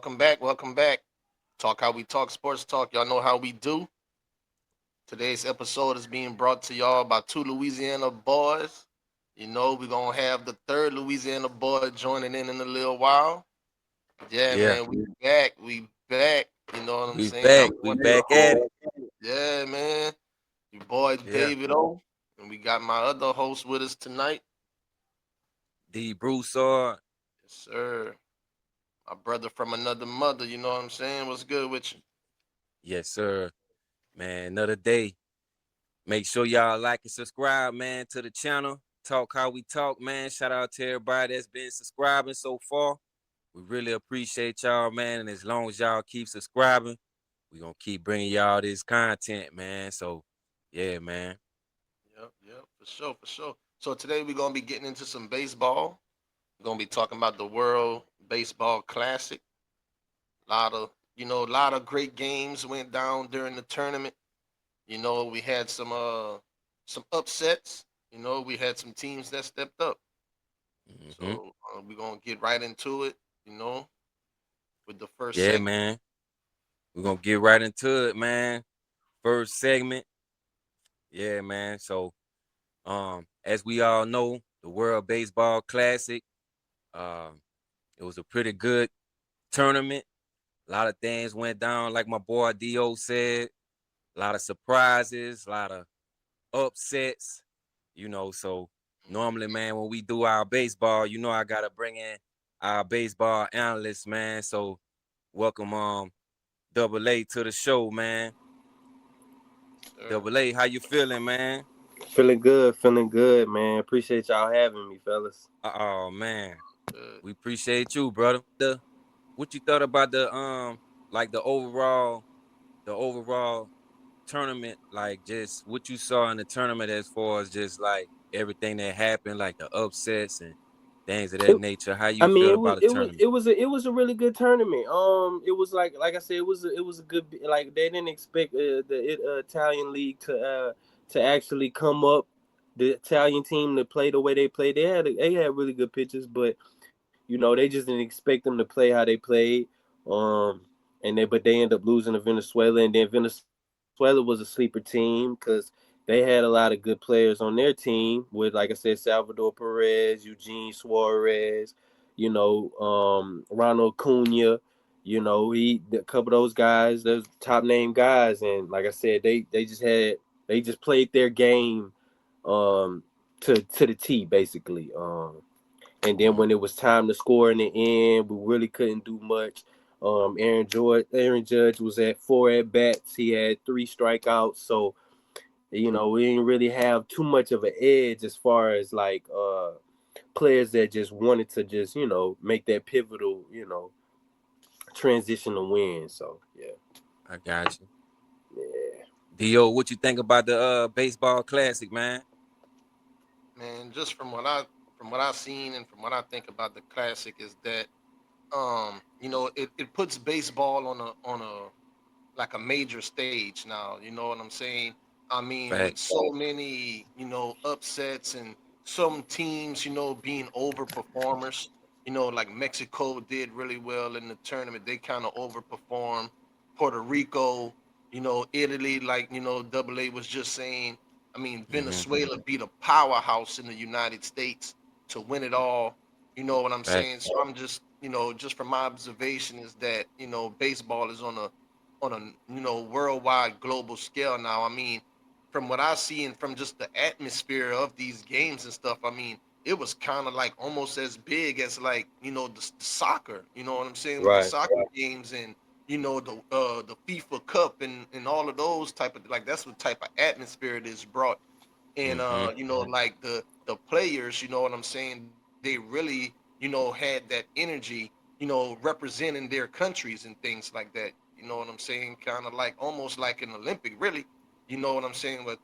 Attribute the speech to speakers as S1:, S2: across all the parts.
S1: Welcome back. Welcome back. Talk how we talk, sports talk. Y'all know how we do. Today's episode is being brought to y'all by two Louisiana boys. We're going to have the third Louisiana boy joining in a little while. Yeah,
S2: Yeah,
S1: man, we back. We back. You know what I'm
S2: we
S1: saying? I'm
S2: back. We
S1: one of your
S2: back at it.
S1: hosts. Yeah, man. Your boy
S2: Yeah.
S1: David O. And we got my other host with us tonight.
S2: The Broussard.
S1: Yes, sir. My brother from another mother. You know what I'm saying? What's good with you?
S2: Yes, sir. Man, another day. Make sure y'all like and subscribe, man, to the channel. Talk how we talk, man. Shout out to everybody that's been subscribing so far. We really appreciate y'all, man. And as long as y'all keep subscribing, we going to keep bringing y'all this content, man. So, yeah, man.
S1: Yep, for sure, for sure. So today we're gonna be getting into some baseball. We're gonna be talking about the World Baseball Classic. A lot of great games went down during the tournament. We had some upsets. We had some teams that stepped up.
S2: hmm
S1: So we're gonna get right into it. You know, with the first
S2: Yeah,
S1: segment.
S2: man. We're going to get right into it, man. First segment. Yeah, man. So, as we all know, the World Baseball Classic, um, it was a pretty good tournament. A lot of things went down, like my boy Dio said. A lot of surprises, a lot of upsets. So normally, man, when we do our baseball, I gotta bring in our baseball analyst, man. So welcome, Double A to the show, man.
S1: Sure.
S2: Double A, how you feeling, man?
S3: Feeling good, man. Appreciate y'all having me, fellas.
S2: Oh man,
S1: Good.
S2: we appreciate you, brother. What you thought about like the overall tournament, like just what you saw in the tournament as far as just like everything that happened, like the upsets and things of that
S3: It,
S2: nature. How
S3: I
S2: you
S3: mean,
S2: feel
S3: it was
S2: about the
S3: it was
S2: tournament?
S3: it was a, it was a really good tournament. It was like I said, it was a good, like they didn't expect the Italian league to actually come up. The Italian team to play the way they played. They had really good pitchers, but they just didn't expect them to play how they played. Um, but they ended up losing to Venezuela, and then Venezuela was a sleeper team because they had a lot of good players on their team with, like I said, Salvador Perez, Eugene Suarez, Ronald Cunha. A couple of those guys, those top name guys, and like I said, they just played their game um to the T basically. And then
S2: Mm-hmm.
S3: when it was time to score in the end, we really couldn't do much. Aaron Judge was at 4 at bats. He had 3 strikeouts. So, we didn't really have too much of an edge as far as like players that just wanted to just, make that pivotal, transition to win. So yeah.
S2: I got you.
S3: Yeah.
S2: Dio, what you think about the baseball classic, man?
S1: Man, just from what I've seen and from what I think about the classic is that it puts baseball on a like a major stage now. You know what I'm saying? I mean, with
S2: Facts.
S1: so many, upsets and some teams, being overperformers. Like Mexico did really well in the tournament. They kind of overperformed. Puerto Rico, Italy, like, Double A was just saying. I mean,
S2: Mm-hmm.
S1: Venezuela beat a powerhouse in the United States to win it all. You know what I'm
S2: Facts.
S1: saying? So I'm just from my observation is that, baseball is on a worldwide global scale now. I mean, from what I see and from just the atmosphere of these games and stuff, I mean, it was kind of like almost as big as like the soccer. You know what I'm saying, with the
S3: Right.
S1: soccer games and the FIFA Cup and all of those type of, like, that's what type of atmosphere it is brought. And
S2: Mm-hmm.
S1: like the players, you know what I'm saying, they really had that energy, representing their countries and things like that. You know what I'm saying? Kind of like almost like an Olympic, really. You know what I'm saying? Where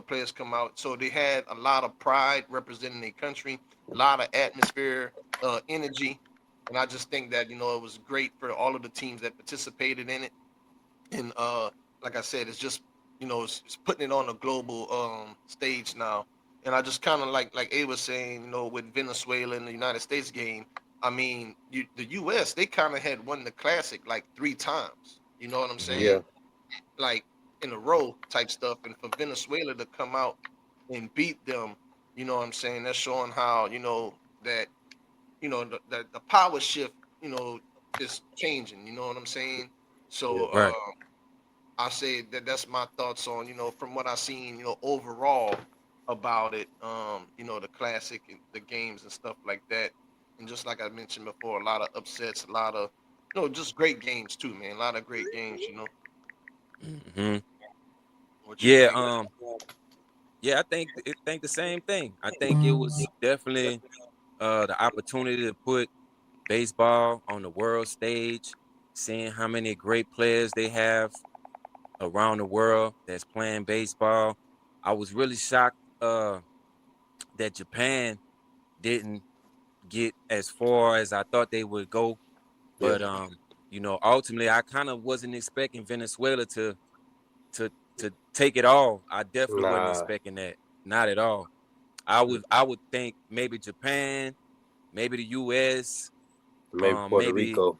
S1: players come out, so they had a lot of pride representing their country, a lot of atmosphere, energy, and I just think that it was great for all of the teams that participated in it. And like I said, it's just it's putting it on a global stage now. And I just kind of like A was saying, with Venezuela and the United States game, I mean, the U.S. they kind of had won the classic like 3 times. You know what I'm
S2: Mm-hmm.
S3: Yeah.
S1: saying? Like in a row type stuff. And for Venezuela to come out and beat them, you know what I'm saying? That's showing how that the power shift, is changing. You know what I'm saying? So
S3: Yeah.
S2: Right.
S1: I say that that's my thoughts on from what I've seen overall about it. The classic and the games and stuff like that. And just like I mentioned before, a lot of upsets, a lot of just great games too, man. A lot of great games.
S2: Mm-hmm.
S1: What you
S2: Yeah.
S1: think?
S2: Yeah. I think the same thing. I think it was definitely the opportunity to put baseball on the world stage, seeing how many great players they have around the world that's playing baseball. I was really shocked that Japan didn't get as far as I thought they would go.
S3: Yeah.
S2: But ultimately I kind of wasn't expecting Venezuela to to take it all. I definitely wasn't
S3: Nah.
S2: expecting that. Not at all. I would think maybe Japan, maybe the US,
S3: Maybe Puerto
S2: maybe
S3: Rico.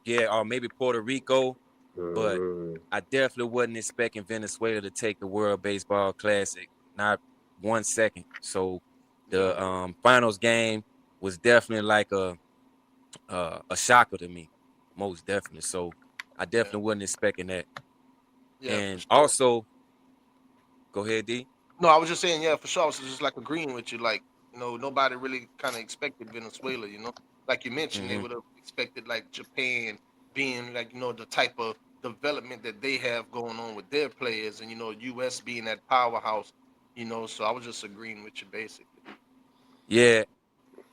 S2: yeah, or maybe Puerto Rico, but
S3: Hmm.
S2: I definitely wasn't expecting Venezuela to take the World Baseball Classic. Not 1 second. So
S1: Yeah,
S2: the finals game was definitely like a shocker to me, most definitely. So I
S1: yeah,
S2: definitely wasn't expecting that.
S1: yeah, for
S2: And
S1: sure.
S2: also, go ahead, D.
S1: No, I was just saying, yeah, for sure. I was just like agreeing with you. Like, nobody really kind of expected Venezuela. Like you mentioned, they
S2: Mm-hmm.
S1: would have expected like Japan being like the type of development that they have going on with their players, and U.S. being that powerhouse. So I was just agreeing with you basically.
S2: Yeah,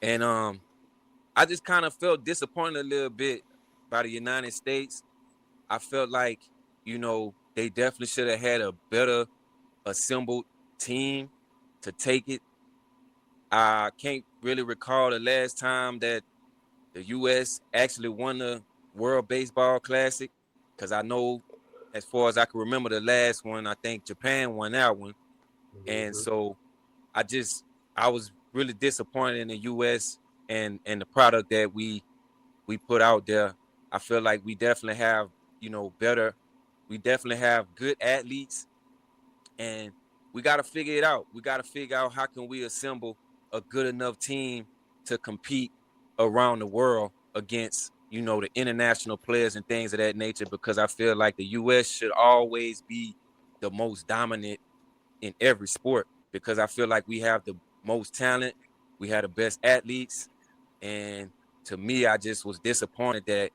S2: and I just kind of felt disappointed a little bit by the United States. I felt like they definitely should have had a better assembled team to take it. I can't really recall the last time that the U.S. actually won the World Baseball Classic, because I know, as far as I can remember, the last one, I think Japan won that one. And
S3: Hmm.
S2: so I just I was really disappointed in the U.S. and the product that we put out there. I feel like we definitely have better. We definitely have good athletes, and we got to figure it out. We got to figure out how can we assemble a good enough team to compete around the world against the international players and things of that nature. Because I feel like the U.S. should always be the most dominant in every sport, because I feel like we have the most talent, we have the best athletes, and to me, I just was disappointed that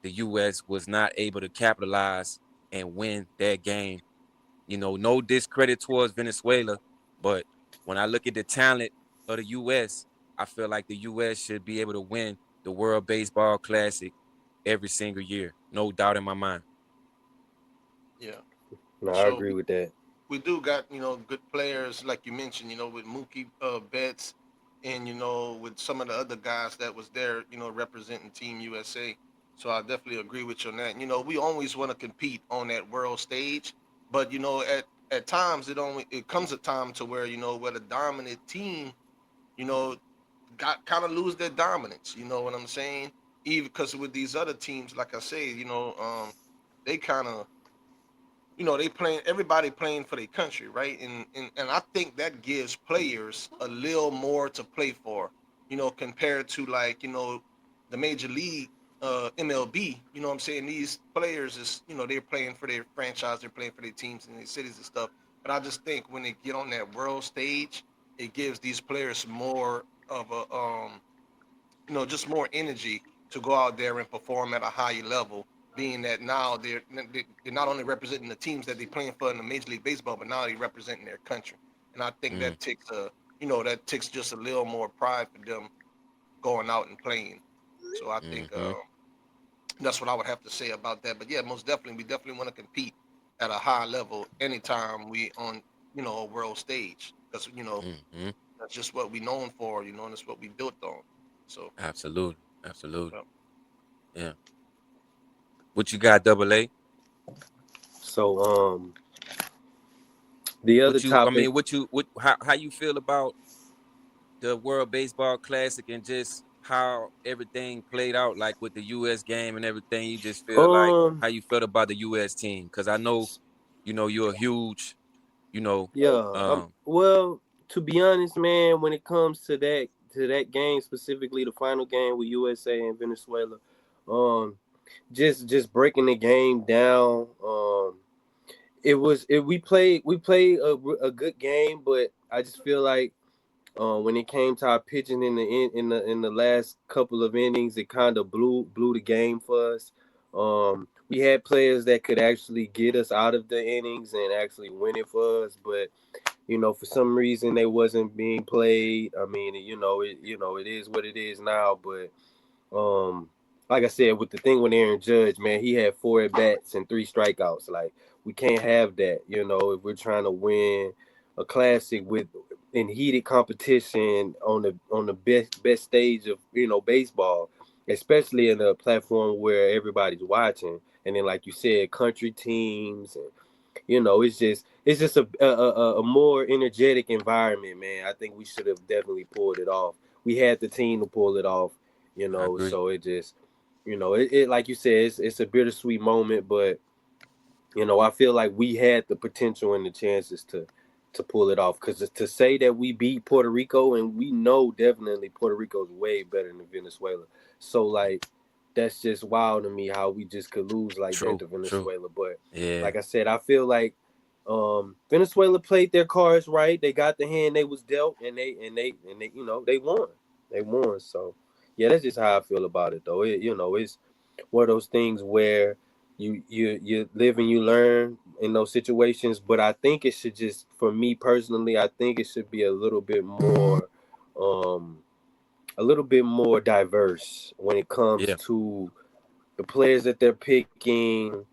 S2: the U.S. was not able to capitalize and win that game. No discredit towards Venezuela, but when I look at the talent of the U.S., I feel like the U.S. should be able to win the World Baseball Classic every single year. No doubt in my mind.
S1: Yeah,
S3: No,
S1: for
S3: I
S1: sure.
S3: agree with that.
S1: We do got good players like you mentioned. With Mookie Betts, and with some of the other guys that was there. Representing Team USA. So I definitely agree with you on that. We always want to compete on that world stage, but at times it comes a time to where where the dominant team you know got kind of lose their dominance. You know what I'm saying? Even because with these other teams, like I say, they kind of they playing everybody playing for their country, right? And I think that gives players a little more to play for, compared to like, the major league MLB, what I'm saying? These players is, they're playing for their franchise, they're playing for their teams and their cities and stuff. But I just think when they get on that world stage, it gives these players more of a just more energy to go out there and perform at a higher level. Being that now they're not only representing the teams that they're playing for in the Major League Baseball, but now they're representing their country. And I think
S2: Mm,
S1: that takes just a little more pride for them going out and playing. So I think
S2: mm-hmm,
S1: that's what I would have to say about that. But yeah, most definitely, we definitely want to compete at a high level anytime we on a world stage, because
S2: mm-hmm.
S1: that's just what we known for, and that's what we built on. So.
S2: Absolutely, absolutely.
S1: Yeah.
S2: Yeah. What you got, Double A?
S3: So, the other
S2: What you? I
S3: topic.
S2: mean, what you? What? How you feel about the World Baseball Classic and just how everything played out, like with the U.S. game and everything. You just feel like
S3: Um,
S2: how you felt about the U.S. team, because I know, you're a huge, you know,
S3: yeah.
S2: um,
S3: Well, to be honest, man, when it comes to that game specifically, the final game with USA and Venezuela, um, just breaking the game down. We played a good game, but I just feel like when it came to our pitching in the last couple of innings, it kind of blew the game for us. We had players that could actually get us out of the innings and actually win it for us, but for some reason they wasn't being played. I mean, it is what it is now, but um, like I said, with the thing with Aaron Judge, man, he had 4 at bats and 3 strikeouts. Like we can't have that, if we're trying to win a classic with in heated competition on the best stage of baseball, especially in a platform where everybody's watching. And then, like you said, country teams and it's just a more energetic environment, man. I think we should have definitely pulled it off. We had the team to pull it off,
S2: I agree.
S3: so it just, it like you said, it's a bittersweet moment, but I feel like we had the potential and the chances to pull it off. Because to say that we beat Puerto Rico, and we know definitely Puerto Rico's way better than Venezuela, so like that's just wild to me how we just could lose like that
S2: True,
S3: to
S2: true.
S3: Venezuela. But
S2: Yeah,
S3: like I said, I feel like Venezuela played their cards right. They got the hand they was dealt, and they they won. They won. So yeah, that's just how I feel about it, though. It's one of those things where you live and you learn in those situations. But I think it should just, for me personally, I think it should be um a little bit more diverse when it comes
S2: yeah,
S3: to the players that they're picking,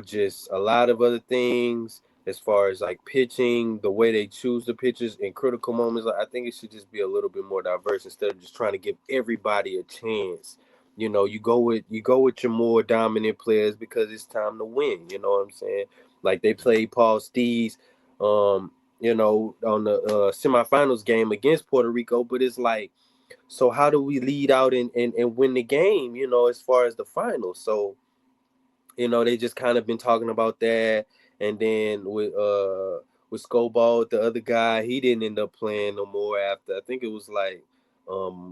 S3: just a lot of other things as far as like pitching, the way they choose the pitchers in critical moments. I think it should just be a little bit more diverse instead of just trying to give everybody a chance. You go with your more dominant players because it's time to win. You know what I'm saying? Like they played Paul Stees, on the semifinals game against Puerto Rico, but it's like, so how do we lead out and win the game, as far as the finals? So, they just kind of been talking about that. And then with Scoball, the other guy, he didn't end up playing no more after. I think it was like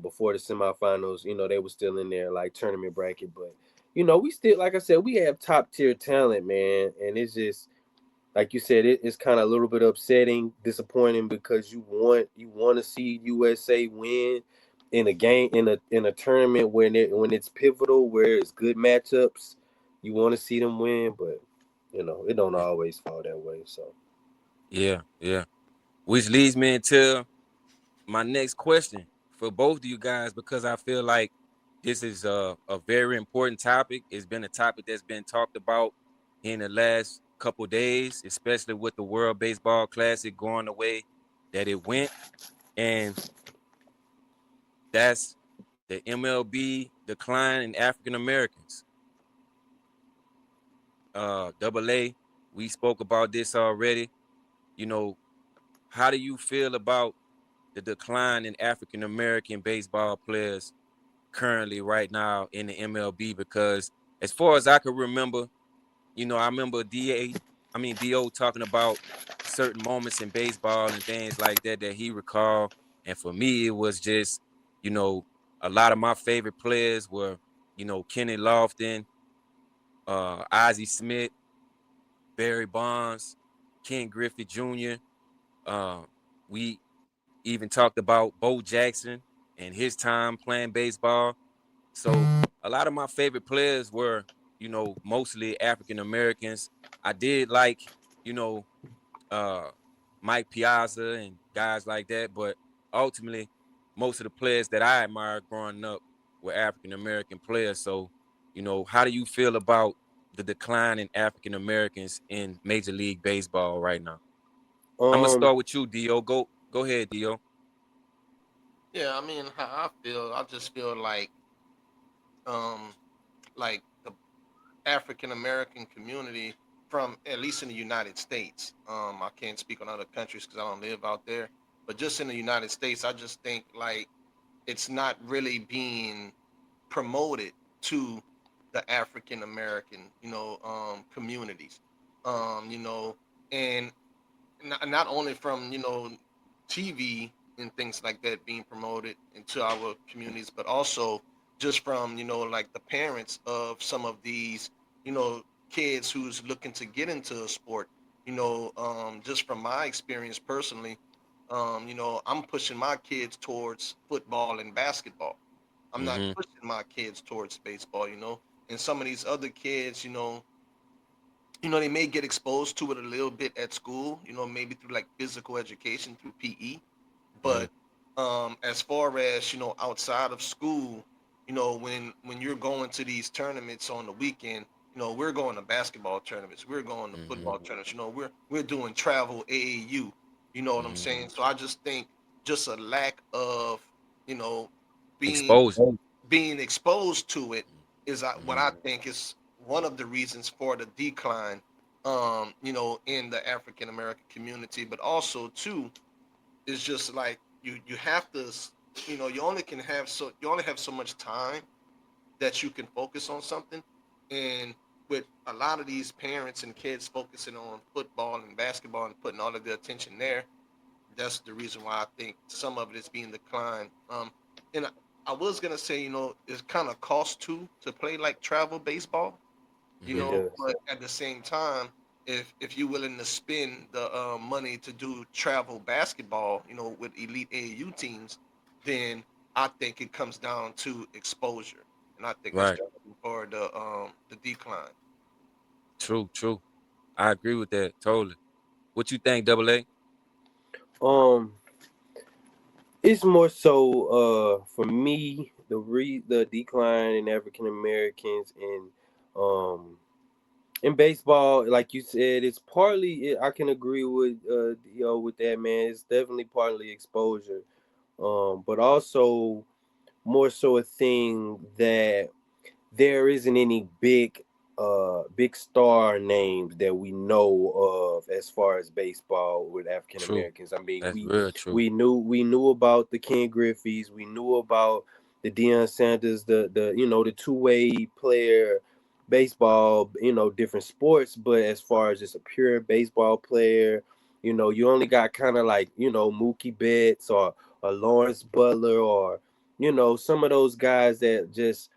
S3: before the semifinals, they were still in there like tournament bracket. But we still, like I said, we have top tier talent, man. And it's just like you said, it's kind of a little bit upsetting, disappointing, because you want to see USA win in a game, in a tournament when it's pivotal, where it's good matchups. You want to see them win, but it don't
S2: yeah,
S3: always fall that way. So
S2: yeah, yeah. Which leads me into my next question for both of you guys, because I feel like this is a very important topic. It's been a topic that's been talked about in the last couple days, especially with the World Baseball Classic going the way that it went. And that's the MLB decline in African Americans. Double A, we spoke about this already. You know, how do you feel about the decline in African American baseball players currently right now in the MLB? Because as far as I can remember, I remember Do talking about certain moments in baseball and things like that that he recalled. And for me, it was just, you know, a lot of my favorite players were, Kenny Lofton, Ozzie Smith, Barry Bonds, Ken Griffey Jr. We even talked about Bo Jackson and his time playing baseball. So a lot of my favorite players were, mostly African Americans. I did like, you know, uh, Mike Piazza and guys like that, but ultimately, most of the players that I admired growing up were African American players. So, how do you feel about the decline in African Americans in Major League Baseball right now? I'm gonna
S3: um
S2: start with you, Dio. Go ahead, Dio.
S1: Yeah, I mean, how I feel, I just feel um, like the African American community from at least in the United States. I can't speak on other countries because I don't live out there, but just in the United States, I just think like it's not really being promoted to the African American, communities, you know, and not only from TV and things like that being promoted into our communities, but also just from like the parents of some of these kids who's looking to get into a sport. Just from my experience personally, I'm pushing my kids towards football and basketball. I'm not
S2: Mm-hmm.
S1: pushing my kids towards baseball. And some of these other kids, they may get exposed to it a little bit at school, maybe through like physical education through PE.
S2: Mm-hmm.
S1: But as far as outside of school, when you're going to these tournaments on the weekend, we're going to basketball tournaments, we're going to
S2: Mm-hmm.
S1: football tournaments, we're doing travel AAU. You know what I'm
S2: Mm-hmm.
S1: saying? So I just think just a lack of you know being
S2: Exposure.
S1: being exposed to it is what
S2: Mm-hmm.
S1: I think is one of the reasons for the decline, in the African American community. But also too, is just like you have to, you only have so much time that you can focus on something, and with a lot of these parents and kids focusing on football and basketball and putting all of their attention there, that's the reason why I think some of it is being declined. And I was gonna say, it's kind of cost too to play like travel baseball,
S2: Mm-hmm.
S3: Yes.
S1: but at the same time, if you're willing to spend the money to do travel basketball, with elite AAU teams, then I think it comes down to exposure, and I think that's
S2: Right.
S1: the reason for the decline.
S2: True. True. I agree with that totally. What you think, Double A?
S3: Um, it's more so for me the decline in African Americans um in baseball, like you said, it's partly I can agree with with that, man. It's definitely partly exposure, but also more so a thing that there isn't any big star names that we know of as far as baseball with African
S2: True.
S3: Americans. I mean,
S2: That's
S3: we
S2: real true.
S3: we knew we knew about the Ken Griffey's, we knew about the Deion Sanders, the the two-way player baseball, different sports, but as far as just a pure baseball player, you only got kind of like, Mookie Betts or Lawrence Butler or some of those guys that just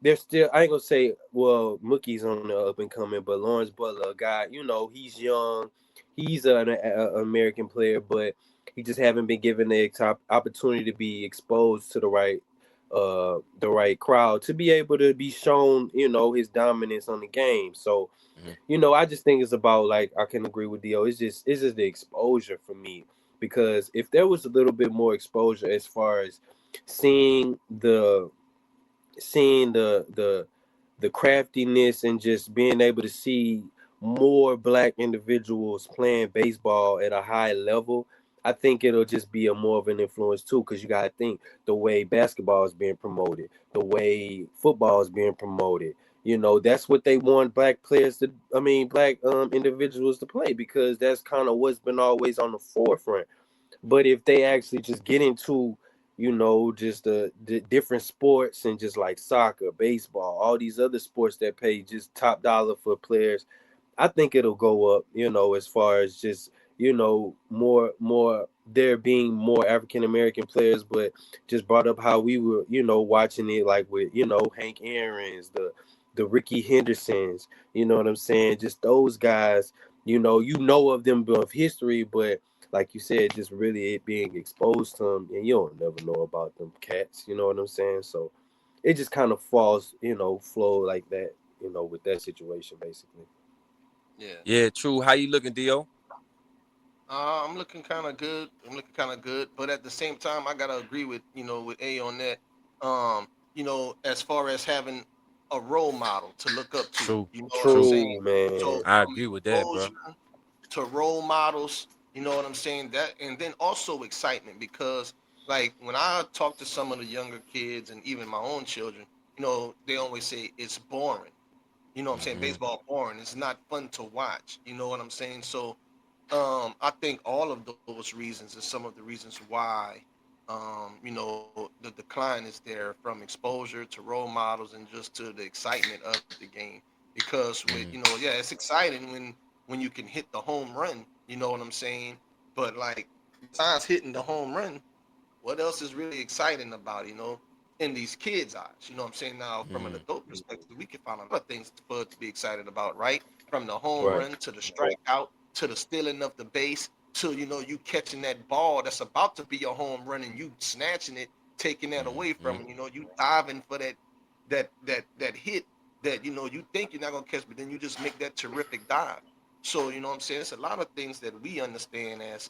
S3: they're still. I ain't gonna say well Mookie's on the up and coming, but Lawrence Butler, a guy, he's young, he's an American player, but he just haven't been given the top opportunity to be exposed to the right crowd to be able to be shown, his dominance on the game. So,
S2: Mm-hmm.
S3: I just think it's about like I can agree with Dio. It's just the exposure for me because if there was a little bit more exposure as far as seeing the seeing the craftiness and just being able to see more black individuals playing baseball at a high level, I think it'll just be a more of an influence too. Because you gotta think the way basketball is being promoted, the way football is being promoted. That's what they want black players to. I mean, black individuals to play because that's kind of what's been always on the forefront. But if they actually just get into, just the different sports and just like soccer, baseball, all these other sports that pay just top dollar for players, I think it'll go up, as far as just, more there being more African American players, but just brought up how we were, watching it like with, Hank Aaron's, the Ricky Hendersons, you know what I'm saying? Just those guys, of them of history, but like you said, just really it being exposed to them, and you don't never know about them cats. You know what I'm saying? So it just kind of falls, flow like that, with that situation basically.
S1: Yeah.
S2: Yeah, true. How you looking, Dio?
S1: I'm looking kind of good. I'm looking kind of good, but at the same time, I gotta agree with with A on that. As far as having a role model to look up to,
S2: True.
S1: you know what I'm
S2: True.
S1: saying.
S3: True,
S1: So
S3: man.
S2: I
S1: from
S2: agree with that, bro.
S1: exposure to role models, you know what I'm saying. That and then also excitement because like when I talk to some of the younger kids and even my own children, they always say it's boring. You know what I'm saying?
S2: Mm-hmm.
S1: Baseball boring. It's not fun to watch. You know what I'm saying? So I think all of those reasons are some of the reasons why the decline is there from exposure to role models and just to the excitement of the game. Because with
S2: Mm,
S1: yeah, it's exciting when you can hit the home run. You know what I'm saying? But like besides hitting the home run, what else is really exciting about in these kids' eyes? You know what I'm saying? Now, from an
S2: mm,
S1: adult perspective, we can find a lot of things for it to be excited about, right? From the home
S3: Right.
S1: run to the strikeout to the stealing of the base to you catching that ball that's about to be a home run and you snatching it, taking that away from
S2: mm,
S1: him. You diving for that hit that you think you're not gonna catch, but then you just make that terrific dive. So you know what I'm saying? It's a lot of things that we understand as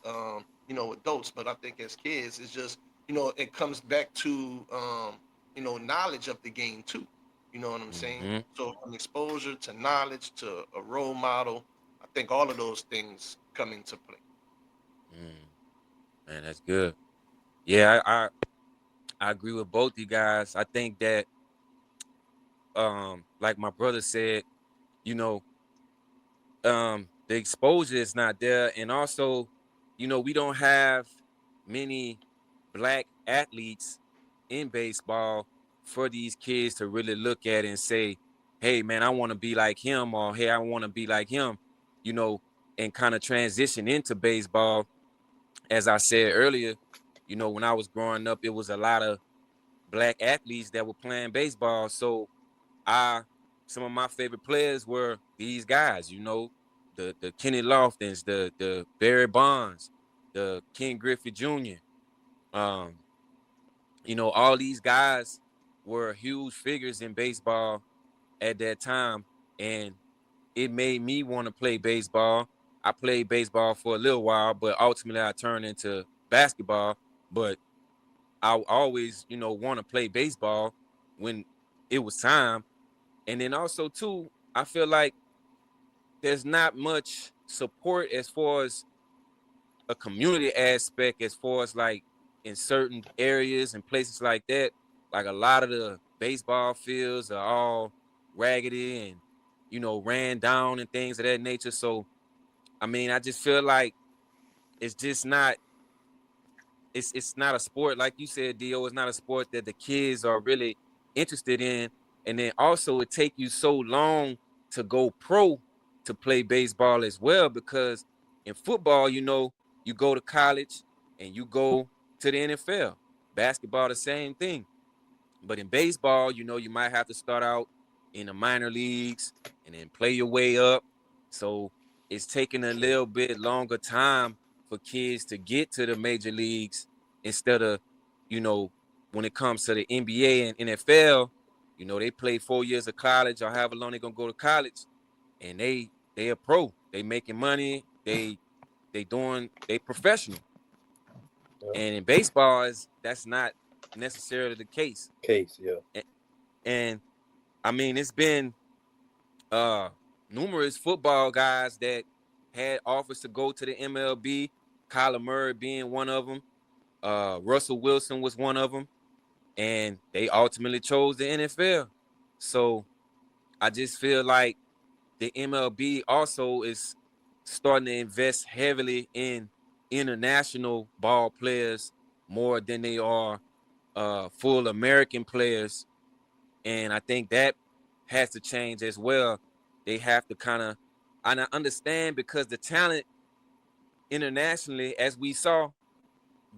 S1: adults, but I think as kids, it's just it comes back to knowledge of the game too. You know what I'm saying?
S2: mm,
S1: So from exposure to knowledge to a role model, I think all of those things come into play.
S2: mm. Man, that's good. Yeah, I agree with both you guys. I think that like my brother said, you know, the exposure is not there, and also, we don't have many black athletes in baseball for these kids to really look at and say, hey man, I want to be like him, or hey, I want to be like him, you know and kind of transition into baseball. As I said earlier, when I was growing up, it was a lot of black athletes that were playing baseball. So I some of my favorite players were these guys, the Kenny Loftons, the Barry Bonds, the Ken Griffey Jr. Um, all these guys were huge figures in baseball at that time, and it made me want to play baseball. I played baseball for a little while, but ultimately I turned into basketball. But I always, want to play baseball when it was time. And then also too, I feel like there's not much support as far as a community aspect, as far as like in certain areas and places like that. Like a lot of the baseball fields are all raggedy and ran down and things of that nature. So I mean, I just feel like it's just not it's not a sport, like you said, Dio. It's not a sport that the kids are really interested in. And then also it take you so long to go pro to play baseball as well, because in football, you go to college and you go to the NFL. Basketball, the same thing. But in baseball, you might have to start out in the minor leagues and then play your way up. So it's taking a little bit longer time for kids to get to the major leagues, instead of, you know, when it comes to the NBA and NFL, they play 4 years of college or however long they're gonna go to college, and they a pro. They making money. They professional.
S3: Yeah.
S2: And in baseball, that's not necessarily the case.
S3: Case, yeah.
S2: And, and I mean, it's been uh numerous football guys that had offers to go to the MLB. Kyler Murray being one of them. Russell Wilson was one of them, and they ultimately chose the NFL. So I just feel like the MLB also is starting to invest heavily in international ball players more than they are full American players, and I think that has to change as well. They have to kind of, and I understand, because the talent internationally, as we saw,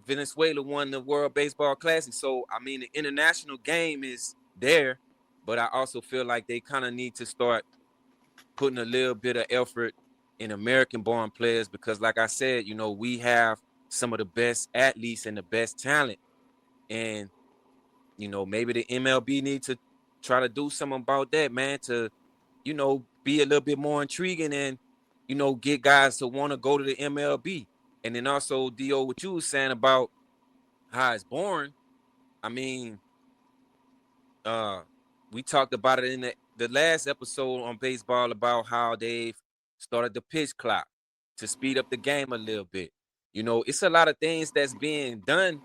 S2: Venezuela won the World Baseball Classic. So I mean, the international game is there, but I also feel like they kind of need to start putting a little bit of effort in American-born players, because, like I said, we have some of the best athletes and the best talent, and maybe the MLB need to try to do something about that, man, to, be a little bit more intriguing and, get guys to want to go to the MLB. And then also, Dio, what you was saying about how it's boring. I mean, uh, we talked about it in the last episode on baseball about how they've started the pitch clock to speed up the game a little bit. It's a lot of things that's being done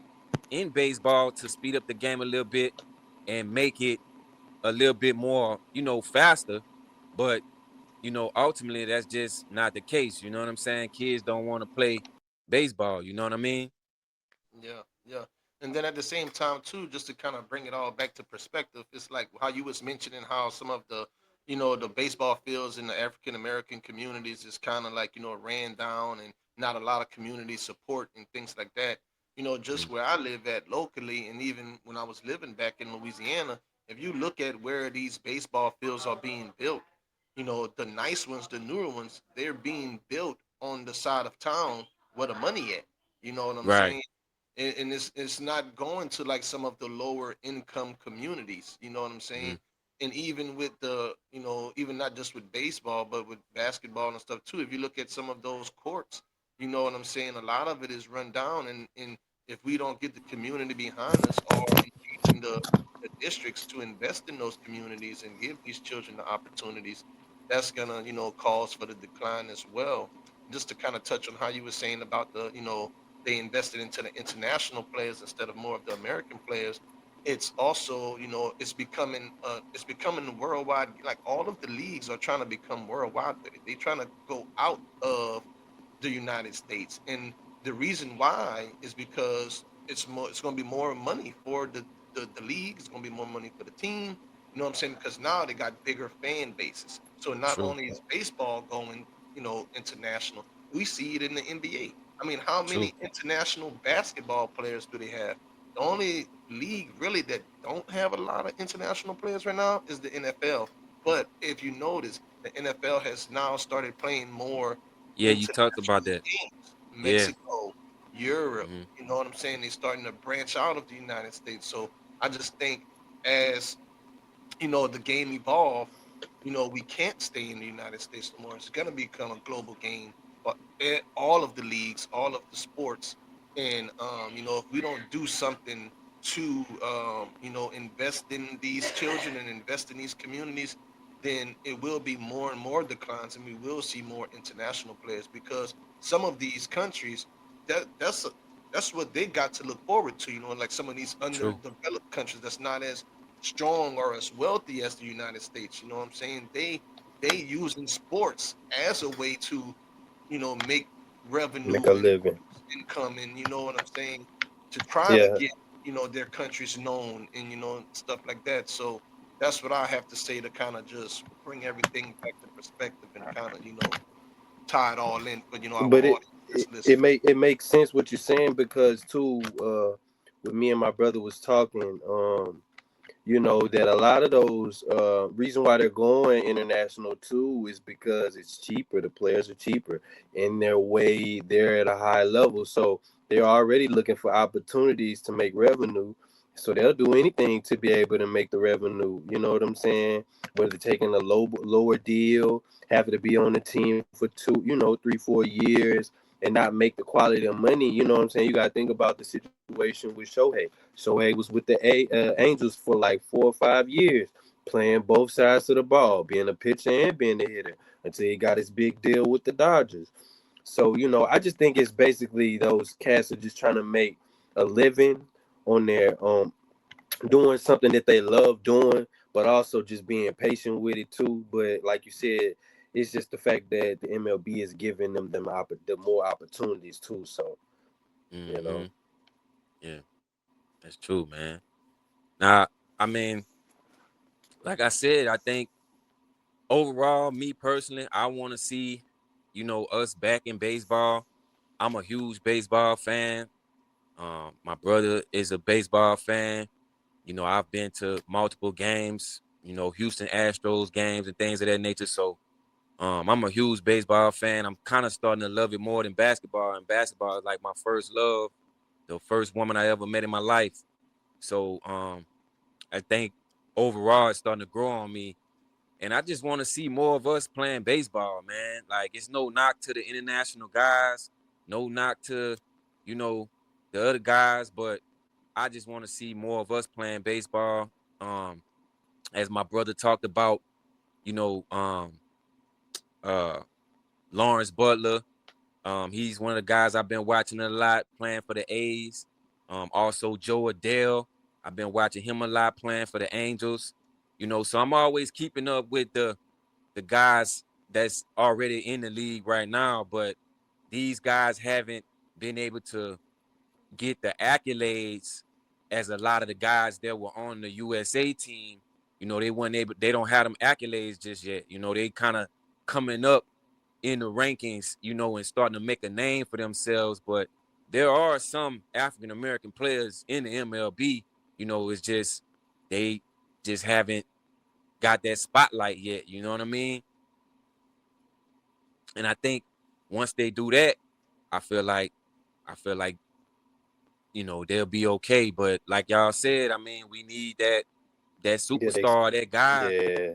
S2: in baseball to speed up the game a little bit and make it a little bit more, faster. But, ultimately that's just not the case. You know what I'm saying? Kids don't want to play baseball. You know what I mean?
S1: Yeah, yeah. And then at the same time too, just to kind of bring it all back to perspective, it's like how you was mentioning how some of the, the baseball fields in the African American communities is kind of like, ran down and not a lot of community support and things like that. Just
S2: Mm.
S1: where I live at locally, and even when I was living back in Louisiana, if you look at where these baseball fields are being built, the nice ones, the newer ones, they're being built on the side of town where the money at. You know what I'm
S2: Right.
S1: saying? And it's not going to like some of the lower income communities. You know what I'm
S2: Mm-hmm.
S1: saying? And even with the, even not just with baseball, but with basketball and stuff too. If you look at some of those courts, you know what I'm saying? A lot of it is run down, and if we don't get the community behind us or engaging the districts to invest in those communities and give these children the opportunities, that's gonna, cause for the decline as well. Just to kind of touch on how you were saying about the, they invested into the international players instead of more of the American players. It's also, it's becoming worldwide. Like all of the leagues are trying to become worldwide with it. They're trying to go out of the United States. And the reason why is because it's going to be more money for the league. It's going to be more money for the team. You know what I'm saying? Because now they got bigger fan bases. So not
S2: True.
S1: only is baseball going, international, we see it in the NBA. I mean, how
S2: True.
S1: many international basketball players do they have? The only league really that don't have a lot of international players right now is the NFL. But if you notice, the NFL has now started playing more
S2: Yeah, you talked about
S1: international
S2: that.
S1: games.
S2: Yeah.
S1: Mexico, Europe,
S2: Mm-hmm.
S1: you know what I'm saying? They're starting to branch out of the United States. So I just think as the game evolve, we can't stay in the United States no more. It's gonna become a global game. But all of the leagues, all of the sports, and if we don't do something to invest in these children and invest in these communities, then it will be more and more declines, and we will see more international players because some of these countries that's what they got to look forward to. Like some of these
S2: True.
S1: underdeveloped countries that's not as strong or as wealthy as the United States. You know what I'm saying? They using sports as a way to, make
S3: Make
S1: revenue
S3: a
S1: and
S3: living.
S1: income, and you know what I'm saying, to try to
S3: Yeah,
S1: get, their countries known and stuff like that. So that's what I have to say to kind of just bring everything back to perspective and kind of, tie it all in for, our
S3: but
S1: audience that's listening.
S3: it makes sense what you're saying because too, when me and my brother was talking, that a lot of those reason why they're going international too is because it's cheaper. The players are cheaper in their way. They're at a high level, so they're already looking for opportunities to make revenue. So they'll do anything to be able to make the revenue. You know what I'm saying? Whether taking a lower deal, having to be on the team for 3, 4 years, and not make the quality of money. You know what I'm saying? You got to think about the situation with Shohei. Shohei was with the Angels for like 4 or 5 years, playing both sides of the ball, being a pitcher and being a hitter, until he got his big deal with the Dodgers. So, I just think it's basically those cats are just trying to make a living on their doing something that they love doing, but also just being patient with it too. But like you said, it's just the fact that the MLB is giving the more opportunities too. So you know,
S2: Mm-hmm. Yeah, that's true, man. Now, I mean, like I said, I think overall, me personally, I want to see, us back in baseball. I'm a huge baseball fan. My brother is a baseball fan. I've been to multiple games, Houston Astros games and things of that nature. So, I'm a huge baseball fan. I'm kind of starting to love it more than basketball, and basketball is like my first love, the first woman I ever met in my life. So, I think overall it's starting to grow on me, and I just want to see more of us playing baseball, man. Like it's no knock to the international guys, no knock to, you know, the other guys, but I just want to see more of us playing baseball. Um, as my brother talked about, you know, um, uh, Lawrence Butler. He's one of the guys I've been watching a lot playing for the A's. Also Joe Adele. I've been watching him a lot playing for the Angels. So I'm always keeping up with the guys that's already in the league right now, but these guys haven't been able to get the accolades as a lot of the guys that were on the USA team, they weren't able, they don't have them accolades just yet. They kind of coming up in the rankings, and starting to make a name for themselves. But there are some African American players in the MLB. It's just they just haven't got that spotlight yet. You know what I mean? And I think once they do that, I feel like I feel like they'll be okay. But like y'all said, I mean, we need that
S3: That
S2: superstar, that guy
S3: yeah.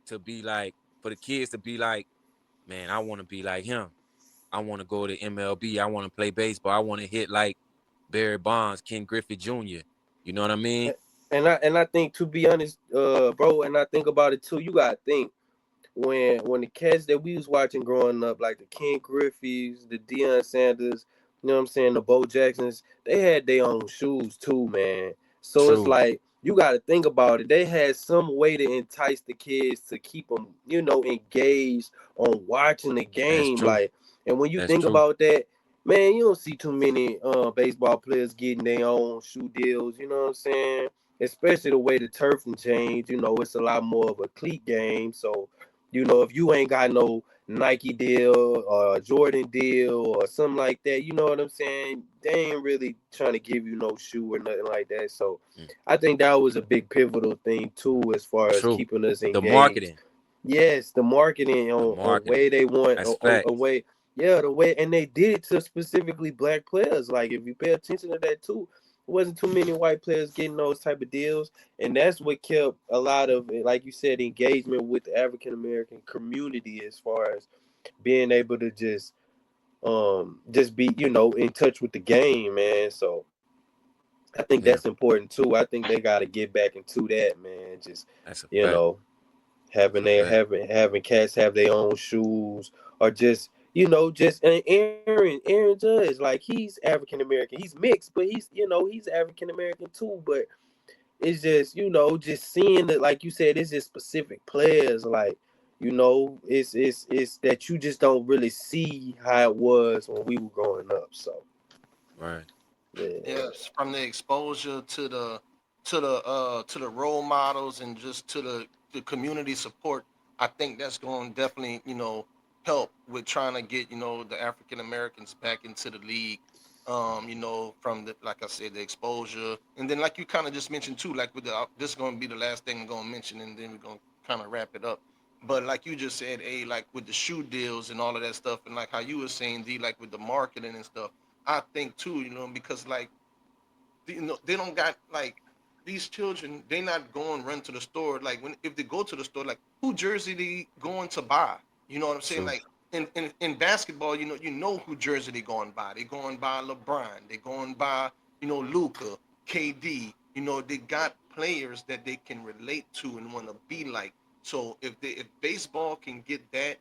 S2: to be like, for the kids to be like, man, I want to be like him. I want to go to MLB. I want to play baseball. I want to hit like Barry Bonds, Ken Griffey Jr. You know what I mean?
S3: And I think, to be honest, bro, and I think about it too. You gotta think, when the cats that we was watching growing up, like the Ken Griffey's, the Deion Sanders, you know what I'm saying, the Bo Jacksons, they had their own shoes too, man. So it's
S2: True.
S3: like, you got to think about it. They had some way to entice the kids to keep them, engaged on watching the
S2: That's
S3: game.
S2: true.
S3: Like, and when you
S2: That's
S3: think
S2: true.
S3: about that, man, you don't see too many baseball players getting their own shoe deals. You know what I'm saying? Especially the way the turf and changed. It's a lot more of a cleat game. So if you ain't got no Nike deal or a Jordan deal or something like that, you know what I'm saying? They ain't really trying to give you no shoe or nothing like that. So
S2: Mm,
S3: I think that was a big pivotal thing too, as far as
S2: true.
S3: keeping us
S2: The
S3: engaged.
S2: marketing.
S3: Yes, the marketing
S2: The
S3: on
S2: marketing.
S3: way they want,
S2: That's
S3: a
S2: facts.
S3: way, yeah, the way, and they did it to specifically black players. Like, if you pay attention to that too, it wasn't too many white players getting those type of deals, and that's what kept a lot of, like you said, engagement with the African American community, as far as being able to just be in touch with the game, man. So I think
S2: Yeah,
S3: that's important too. I think they got to get back into that, man. Just
S2: that's a
S3: you
S2: fact.
S3: know
S2: That's
S3: having
S2: a
S3: their
S2: fact.
S3: having cats have their own shoes, or just just, and Aaron Judge, like, he's African American, he's mixed, but he's African American too. But it's just, just seeing that, like you said, it's just specific players, like, it's that you just don't really see how it was when we were growing up. So
S2: Right.
S3: yeah.
S1: Yes, from the exposure to the role models and just to the community support, I think that's going to definitely help with trying to get the African Americans back into the league. From the, like I said, the exposure, and then like you kind of just mentioned too, like with this is going to be the last thing I'm going to mention, and then we're going to kind of wrap it up. But like you just said, like with the shoe deals and all of that stuff, and like how you were saying, D, like with the marketing and stuff, I think too, because like they don't got like these children. They not going run to the store. Like when if they go to the store, like who jersey they going to buy? You know what I'm saying?
S2: True.
S1: Like in basketball, you know who jersey they going by. They going by LeBron. They going by Luca, KD. They got players that they can relate to and want to be like. So if baseball can get that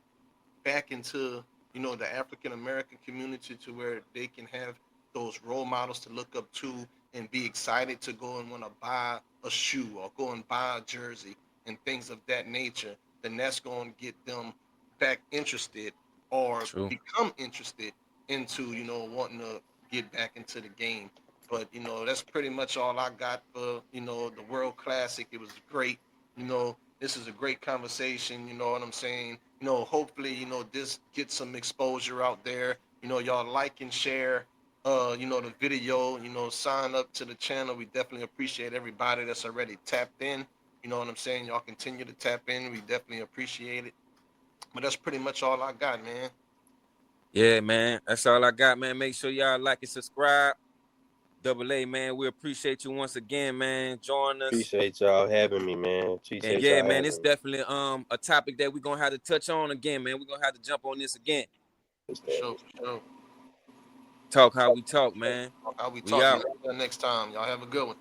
S1: back into the African American community to where they can have those role models to look up to and be excited to go and want to buy a shoe or go and buy a jersey and things of that nature, then that's going to get them back interested or
S2: True.
S1: become interested into wanting to get back into the game. But that's pretty much all I got for the World Classic. It was great. This is a great conversation. You know what I'm saying? Hopefully, this gets some exposure out there. Y'all like and share, the video. Sign up to the channel. We definitely appreciate everybody that's already tapped in. You know what I'm saying? Y'all continue to tap in. We definitely appreciate it. But that's pretty much all I got, man.
S2: Yeah, man. That's all I got, man. Make sure y'all like and subscribe. Double A, man. We appreciate you once again, man. Join us.
S3: Appreciate y'all having me, man.
S2: And
S3: Appreciate
S2: yeah,
S3: y'all
S2: man, it's
S3: having me.
S2: definitely a topic that we're gonna have to touch on again, man. We're gonna have to jump on this again.
S1: For sure, for sure.
S2: Talk how we talk, man.
S1: How we
S2: We
S1: talk,
S2: out.
S1: man. Until next time. Y'all have a good one.